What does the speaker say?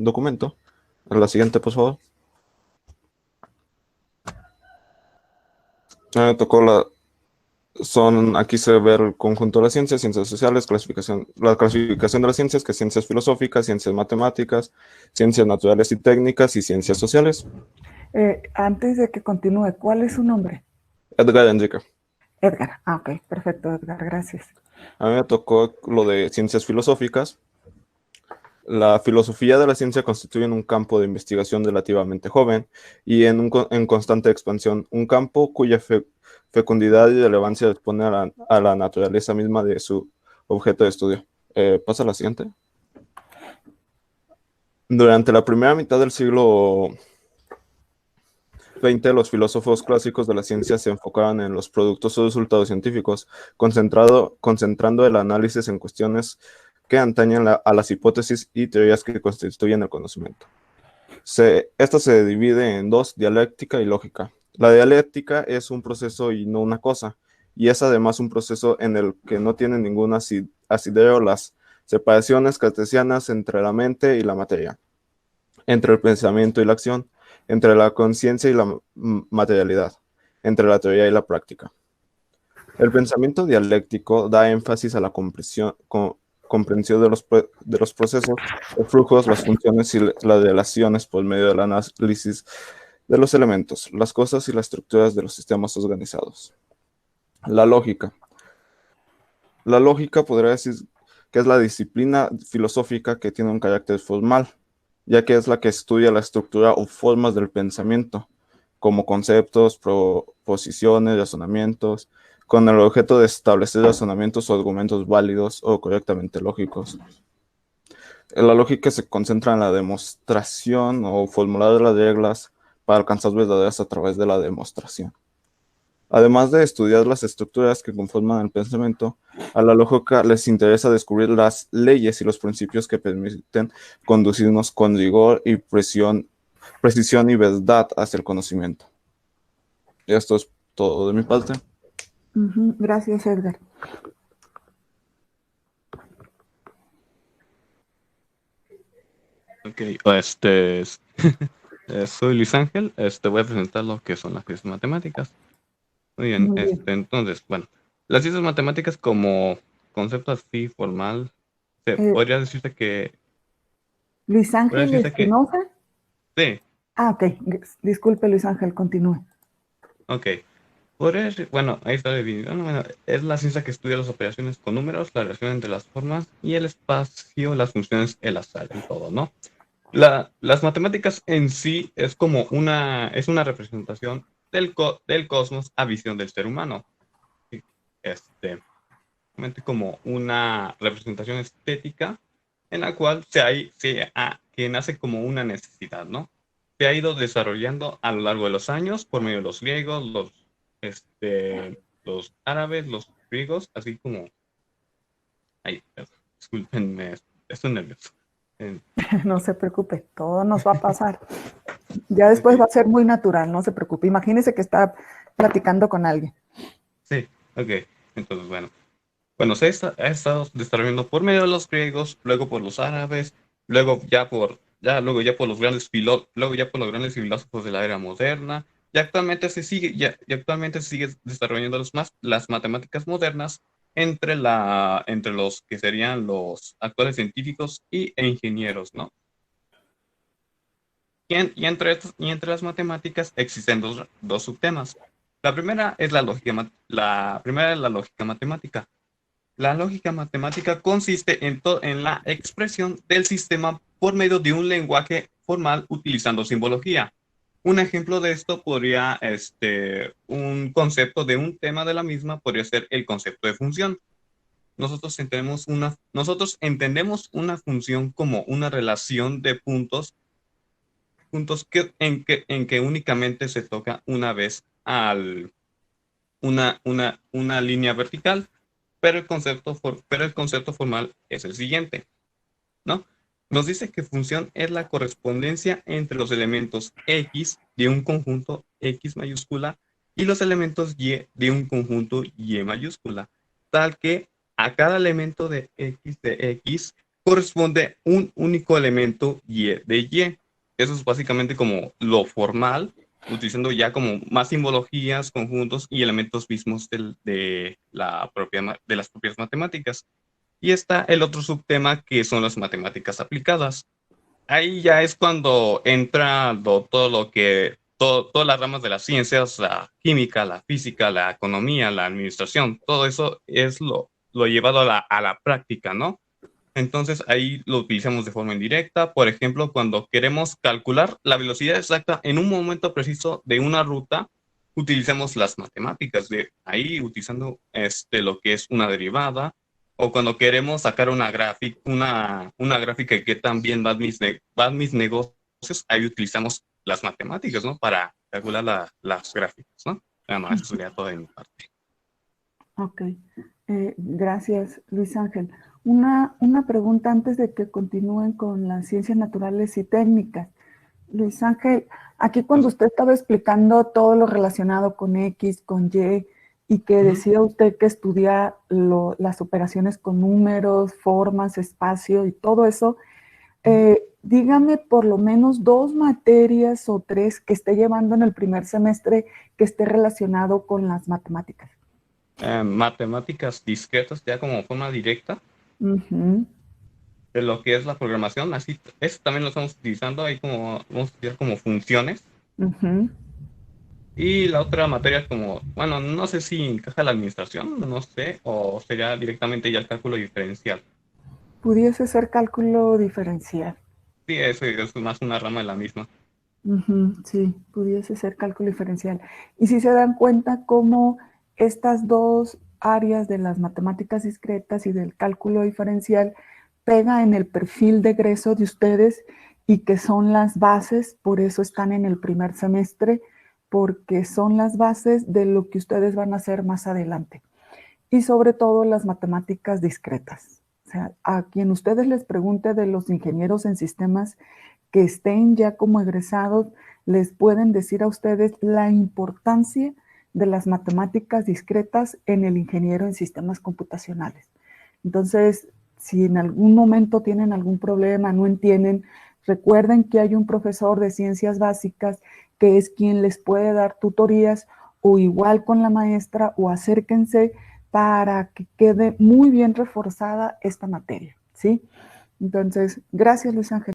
documento. A la siguiente, por favor. Me tocó aquí se ve el conjunto de las ciencias, ciencias sociales, la clasificación de las ciencias, que es ciencias filosóficas, ciencias matemáticas, ciencias naturales y técnicas y ciencias sociales. Antes de que continúe, ¿cuál es su nombre? Edgar Enrique. Edgar. Ah, ok, perfecto, Edgar, gracias. A mí me tocó lo de ciencias filosóficas. La filosofía de la ciencia constituye un campo de investigación relativamente joven y en constante expansión, un campo cuya fecundidad y relevancia responde a la naturaleza misma de su objeto de estudio. Pasa a la siguiente. Durante la primera mitad del siglo XX, los filósofos clásicos de la ciencia se enfocaban en los productos o resultados científicos, concentrando el análisis en cuestiones que atañen a las hipótesis y teorías que constituyen el conocimiento. Esta se divide en dos, dialéctica y lógica. La dialéctica es un proceso y no una cosa, y es además un proceso en el que no tiene ningún asidero las separaciones cartesianas entre la mente y la materia, entre el pensamiento y la acción, entre la conciencia y la materialidad, entre la teoría y la práctica. El pensamiento dialéctico da énfasis a la comprensión de los procesos, los flujos, las funciones y las relaciones por medio del análisis de los elementos, las cosas y las estructuras de los sistemas organizados. La lógica. La lógica podría decir que es la disciplina filosófica que tiene un carácter formal, ya que es la que estudia la estructura o formas del pensamiento, como conceptos, proposiciones, razonamientos, con el objeto de establecer razonamientos o argumentos válidos o correctamente lógicos. La lógica se concentra en la demostración o formular de las reglas para alcanzar verdaderas a través de la demostración. Además de estudiar las estructuras que conforman el pensamiento, a la lógica les interesa descubrir las leyes y los principios que permiten conducirnos con rigor y precisión y verdad hacia el conocimiento. Esto es todo de mi parte. Gracias, Edgar. Ok, soy Luis Ángel, voy a presentar lo que son las ciencias matemáticas. Muy bien, Muy bien. entonces, bueno, las ciencias matemáticas como concepto así formal, podría decirse que, Luis podría Ángel decirse que, Espinosa. sí, Ah, ok. Disculpe, Luis Ángel, continúe. ok. Podría decir, bueno, ahí está dividido. Bueno, es la ciencia que estudia las operaciones con números, la relación entre las formas y el espacio, las funciones, el azar, en todo, ¿no? Las matemáticas en sí es una representación del cosmos a visión del ser humano. Sí, realmente como una representación estética en la cual que nace como una necesidad, ¿no? Se ha ido desarrollando a lo largo de los años por medio de los griegos, los árabes, los griegos, así como... Ay, discúlpenme, estoy nervioso. No se preocupe, todo nos va a pasar. Ya después Ok. va a ser muy natural, no se preocupe. Imagínese que está platicando con alguien. Sí, ok. Entonces, bueno. Bueno, ha estado desarrollando por medio de los griegos, luego por los árabes, luego ya por luego ya por los grandes filósofos de la era moderna, y actualmente se sigue desarrollando las matemáticas modernas entre los que serían los actuales científicos e ingenieros, ¿no? Y entre las matemáticas existen dos subtemas. La primera es la primera es la lógica matemática. La lógica matemática consiste en la expresión del sistema por medio de un lenguaje formal utilizando simbología. Un ejemplo de esto un concepto de un tema de la misma podría ser el concepto de función. Nosotros entendemos una función como una relación de puntos en que únicamente se toca una vez una línea vertical, pero el concepto formal es el siguiente, ¿no? Nos dice que función es la correspondencia entre los elementos X de un conjunto X mayúscula y los elementos Y de un conjunto Y mayúscula, tal que a cada elemento de X corresponde un único elemento de Y. Eso es básicamente como lo formal, utilizando ya como más simbologías, conjuntos y elementos mismos de las propias matemáticas. Y está el otro subtema que son las matemáticas aplicadas. Ahí ya es cuando entra todas las ramas de las ciencias, la química, la física, la economía, la administración, todo eso es lo llevado a la práctica, ¿no? Entonces ahí lo utilizamos de forma indirecta, por ejemplo, cuando queremos calcular la velocidad exacta en un momento preciso de una ruta, utilizamos las matemáticas de ahí, utilizando lo que es una derivada, o cuando queremos sacar una gráfica de qué tan bien van mis negocios, ahí utilizamos las matemáticas, ¿no? Para calcular las gráficas, ¿no? Nada más, eso sería todo de mi parte. Ok, gracias Luis Ángel. Una pregunta antes de que continúen con las ciencias naturales y técnicas. Luis Ángel, aquí cuando usted estaba explicando todo lo relacionado con X, con Y que decía usted que estudia las operaciones con números, formas, espacio y todo eso, dígame por lo menos 2 materias o 3 que esté llevando en el primer semestre que esté relacionado con las matemáticas. Matemáticas discretas ya como forma directa. De lo que es la programación, así, eso también lo estamos utilizando, ahí como, vamos a utilizar como funciones. Y la otra materia como, bueno, no sé si encaja la administración, no sé, o sería directamente ya el cálculo diferencial. Pudiese ser cálculo diferencial. Sí, eso es más una rama de la misma. Sí, pudiese ser cálculo diferencial. Y si se dan cuenta cómo estas 2 áreas de las matemáticas discretas y del cálculo diferencial pega en el perfil de egreso de ustedes y que son las bases, por eso están en el primer semestre, porque son las bases de lo que ustedes van a hacer más adelante. Y sobre todo las matemáticas discretas. O sea, a quien ustedes les pregunte de los ingenieros en sistemas que estén ya como egresados, les pueden decir a ustedes la importancia de las matemáticas discretas en el ingeniero en sistemas computacionales. Entonces, si en algún momento tienen algún problema, no entienden, recuerden que hay un profesor de ciencias básicas que es quien les puede dar tutorías o igual con la maestra o acérquense para que quede muy bien reforzada esta materia, ¿sí? Entonces, gracias Luis Ángel.